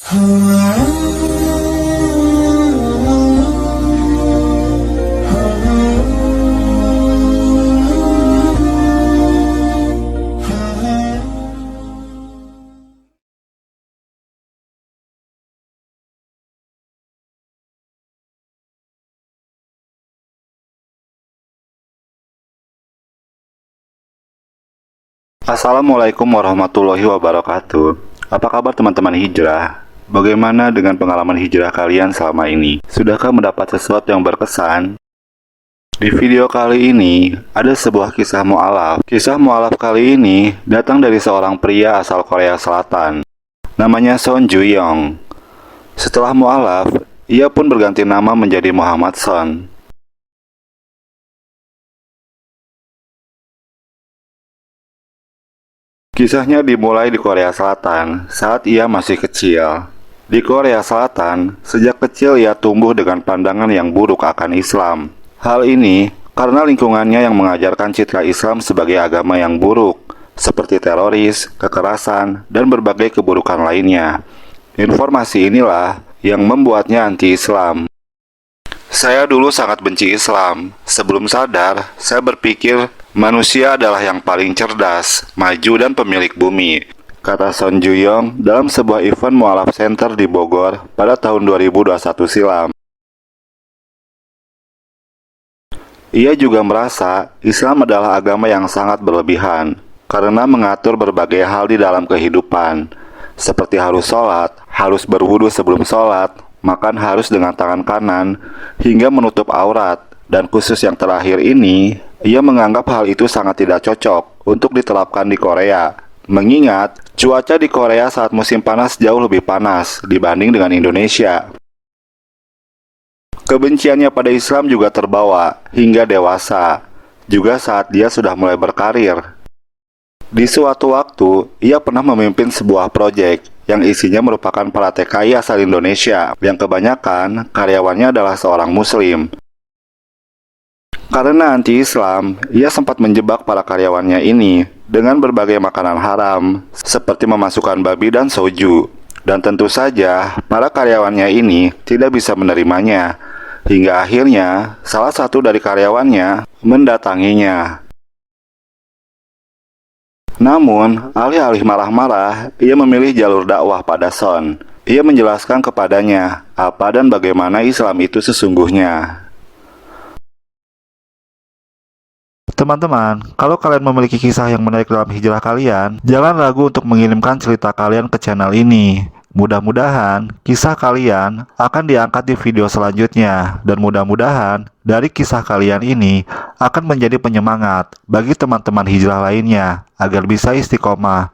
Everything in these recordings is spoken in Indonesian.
Assalamualaikum warahmatullahi wabarakatuh. Apa kabar teman-teman hijrah? Bagaimana dengan pengalaman hijrah kalian selama ini? Sudahkah mendapat sesuatu yang berkesan? Di video kali ini, ada sebuah kisah mu'alaf. Kisah mu'alaf kali ini datang dari seorang pria asal Korea Selatan. Namanya Son Ju-young. Setelah mu'alaf, ia pun berganti nama menjadi Muhammad Son. Kisahnya dimulai di Korea Selatan saat ia masih kecil. Di Korea Selatan, sejak kecil ia tumbuh dengan pandangan yang buruk akan Islam. Hal ini karena lingkungannya yang mengajarkan citra Islam sebagai agama yang buruk, seperti teroris, kekerasan, dan berbagai keburukan lainnya. Informasi inilah yang membuatnya anti-Islam. Saya dulu sangat benci Islam. Sebelum sadar, saya berpikir manusia adalah yang paling cerdas, maju, dan pemilik bumi, kata Son Ju-young dalam sebuah event mu'alaf center di Bogor pada tahun 2021 silam. Ia juga merasa Islam adalah agama yang sangat berlebihan karena mengatur berbagai hal di dalam kehidupan, seperti harus sholat, harus berwudu sebelum sholat, makan harus dengan tangan kanan, hingga menutup aurat. Dan khusus yang terakhir ini, ia menganggap hal itu sangat tidak cocok untuk diterapkan di Korea, mengingat cuaca di Korea saat musim panas jauh lebih panas dibanding dengan Indonesia. Kebenciannya pada Islam juga terbawa hingga dewasa, juga saat dia sudah mulai berkarir. Di suatu waktu, ia pernah memimpin sebuah proyek yang isinya merupakan para TKI asal Indonesia, yang kebanyakan karyawannya adalah seorang Muslim. Karena anti-Islam, ia sempat menjebak para karyawannya ini dengan berbagai makanan haram, seperti memasukkan babi dan soju. Dan tentu saja, para karyawannya ini tidak bisa menerimanya, hingga akhirnya salah satu dari karyawannya mendatanginya. Namun, alih-alih marah-marah, ia memilih jalur dakwah pada Son. Ia menjelaskan kepadanya apa dan bagaimana Islam itu sesungguhnya. Teman-teman, kalau kalian memiliki kisah yang menarik dalam hijrah kalian, jangan ragu untuk mengirimkan cerita kalian ke channel ini. Mudah-mudahan kisah kalian akan diangkat di video selanjutnya, dan mudah-mudahan dari kisah kalian ini akan menjadi penyemangat bagi teman-teman hijrah lainnya agar bisa istiqomah.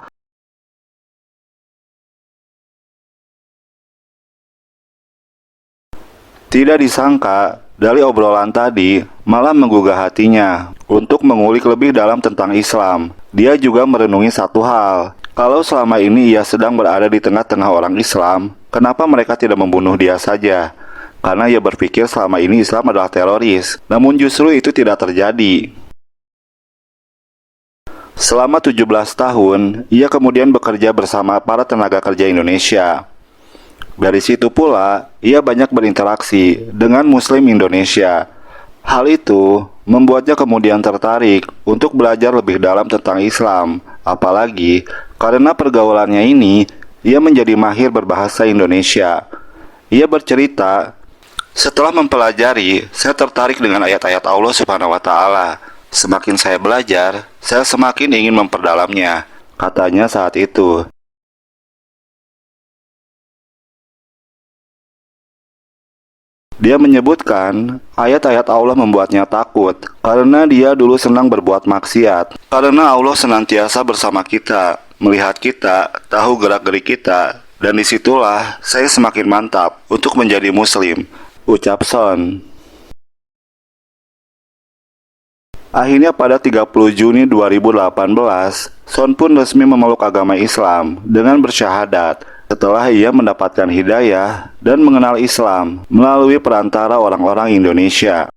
Tidak disangka, dari obrolan tadi malah menggugah hatinya untuk mengulik lebih dalam tentang Islam. Dia juga merenungi satu hal. Kalau selama ini ia sedang berada di tengah-tengah orang Islam, kenapa mereka tidak membunuh dia saja? Karena ia berpikir selama ini Islam adalah teroris. Namun justru itu tidak terjadi. Selama 17 tahun, ia kemudian bekerja bersama para tenaga kerja Indonesia. Dari situ pula, ia banyak berinteraksi dengan Muslim Indonesia. Hal itu membuatnya kemudian tertarik untuk belajar lebih dalam tentang Islam. Apalagi karena pergaulannya ini, ia menjadi mahir berbahasa Indonesia. Ia bercerita, setelah mempelajari, saya tertarik dengan ayat-ayat Allah Subhanahu wa Ta'ala. Semakin saya belajar, saya semakin ingin memperdalamnya, katanya saat itu. Dia menyebutkan, ayat-ayat Allah membuatnya takut, karena dia dulu senang berbuat maksiat. Karena Allah senantiasa bersama kita, melihat kita, tahu gerak-gerik kita, dan disitulah saya semakin mantap untuk menjadi Muslim, ucap Son. Akhirnya pada 30 Juni 2018, Son pun resmi memeluk agama Islam dengan bersyahadat setelah ia mendapatkan hidayah dan mengenal Islam melalui perantara orang-orang Indonesia.